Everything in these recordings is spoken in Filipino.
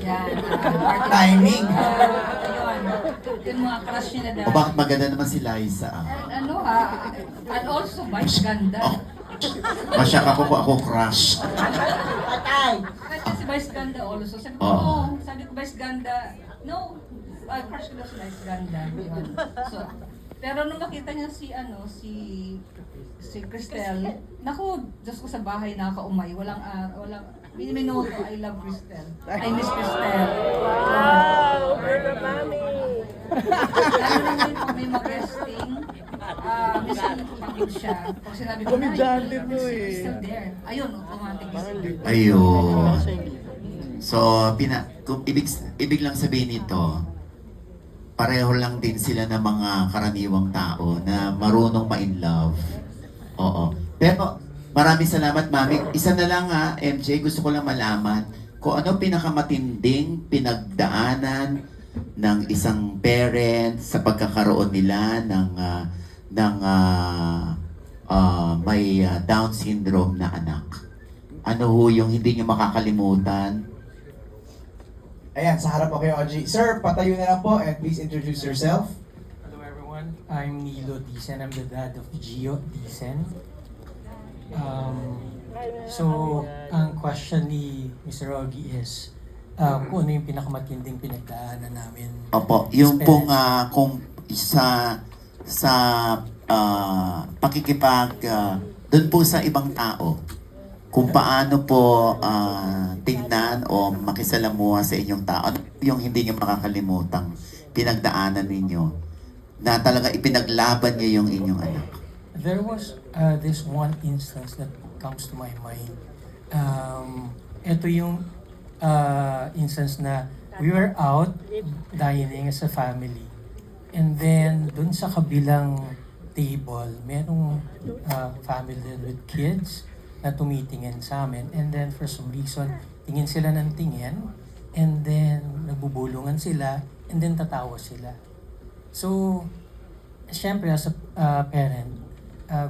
Yan. Timing. Ayun. Yung mga crush niya na O dahil. bakit maganda naman si Liza? Ano ha? And also, vice ganda. Masya ako crush. Patay. Kasi si Vice Ganda also. Sabi ko, Oo. no. Sabi ko, Vice Ganda. No. Crush ko daw si Vice Ganda. Yun. So, pero nung makita niya si Cristel, naku, Diyos ko sa bahay nakakaumay. Walang, minuto, I love Cristel. I miss Cristel. Wow! Pero mami! Lalo na ngayon pag may mag-resting, minsan pagod siya. Pag sinabi ko, Komedyante "Ay, to si eh." Cristel there. Ayun, automatic. Ayun. So, kung ibig lang sabihin nito, pareho lang din sila ng mga karaniwang tao na marunong ma-in love. Oo. Pero, maraming salamat, Mami. Isa na lang ha, MJ, gusto ko lang malaman kung ano pinakamatinding pinagdaanan ng isang parent sa pagkakaroon nila ng may Down syndrome na anak. Ano ho yung hindi nyo makakalimutan? Ayan, sa harap ko kayo, Audrey. Sir, patayo na lang po and please introduce yourself. Hello everyone, I'm Nilo Dicen. I'm the dad of Gio Dicen. So, ang question ni Mr. Rogi is, kung ano yung pinakamatinding pinagdaanan namin. Opo, yung pong kung sa pakikipag doon po sa ibang tao, kung paano po tingnan o makisalamuha sa inyong tao, ano yung hindi niyo makakalimutang pinagdaanan ninyo na talaga ipinaglaban niyo yung inyong anak. There was this one instance that comes to my mind. Ito yung instance na we were out dining as a family. And then, dun sa kabilang table, merong family with kids na tumitingin sa amin. And then, for some reason, tingin sila ng tingin. And then, nagbubulungan sila. And then, tatawa sila. So, syempre, as a parent,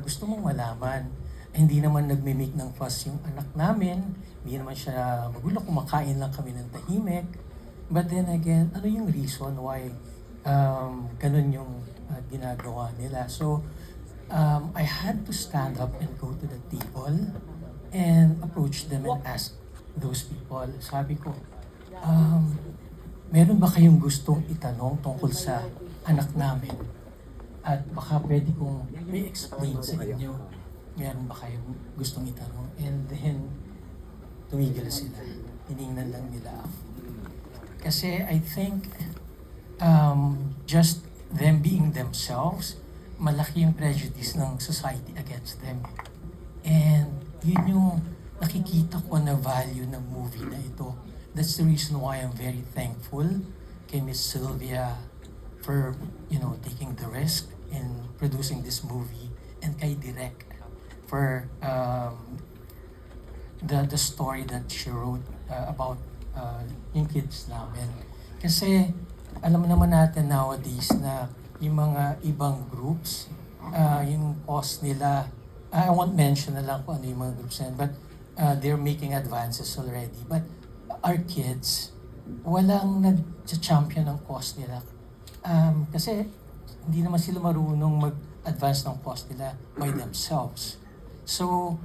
gusto mong malaman. Hindi naman nagmimik ng fuss yung anak namin. Hindi naman siya magulo. Kumakain lang kami ng tahimik. But then again, ano yung reason why ganun yung ginagawa nila? So, I had to stand up and go to the table and approach them and ask those people. Sabi ko, meron ba kayong gustong itanong tungkol sa anak namin? At baka pwede kong i-explain sa inyo, meron ba kayong gustong itanong? And then, tumigil sila. Tinignan lang nila ako. Kasi I think just them being themselves, malaki yung prejudice ng society against them. And yun yung nakikita ko na value ng movie na ito. That's the reason why I'm very thankful kay Miss Sylvia for, taking the risk in producing this movie, and kay Direk for the story that she wrote about yung kids namin. Kasi alam naman natin nowadays na yung mga ibang groups, yung cause nila, I won't mention na lang kung ano yung mga groups na yun, but they're making advances already. But our kids, walang nag-champion ng cause nila. Kasi hindi naman sila marunong mag-advance ng cause nila by themselves. So,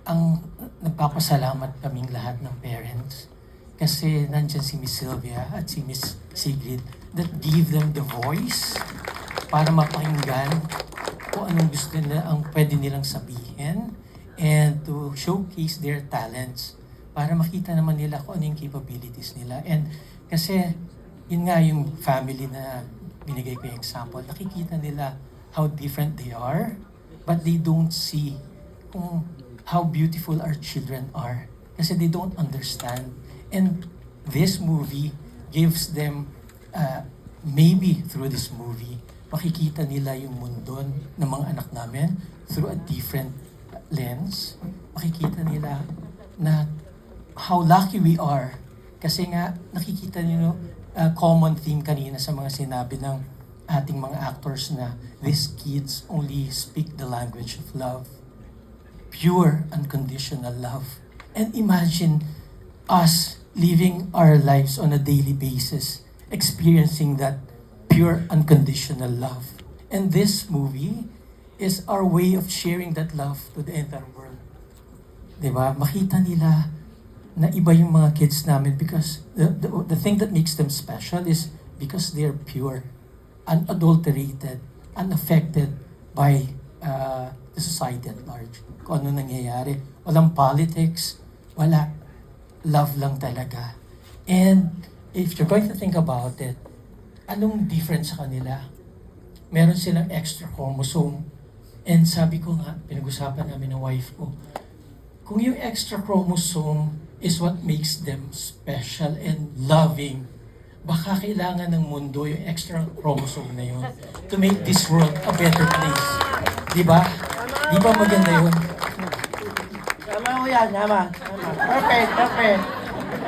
ang nagpapasalamat kaming lahat ng parents kasi nandyan si Miss Sylvia at si Miss Sigrid that give them the voice para mapakinggan kung anong gusto nila, ang pwede nilang sabihin, and to showcase their talents para makita naman nila kung ano yung capabilities nila. And kasi yun nga yung family na binigay ko yung example, nakikita nila how different they are, but they don't see kung how beautiful our children are kasi they don't understand. And this movie gives them, maybe through this movie, makikita nila yung mundo ng mga anak namin through a different lens. Makikita nila na how lucky we are. Kasi nga, nakikita nyo, common theme kanina sa mga sinabi ng ating mga actors na these kids only speak the language of love. Pure, unconditional love. And imagine us living our lives on a daily basis, experiencing that pure unconditional love. And this movie is our way of sharing that love to the entire world. Diba? Makita nila na iba yung mga kids namin because the thing that makes them special is because they're pure, unadulterated, unaffected by the society at large. Kung ano nangyayari. Walang politics, wala. Love lang talaga. And if you're going to think about it, anong difference sa kanila? Meron silang extra chromosome. And sabi ko nga, pinag-usapan namin ng wife ko, kung yung extra chromosome is what makes them special and loving, baka kailangan ng mundo yung extra chromosome na yun to make this world a better place. Di ba? Di ba maganda yun? Tama ko yan, tama. Perfect, perfect.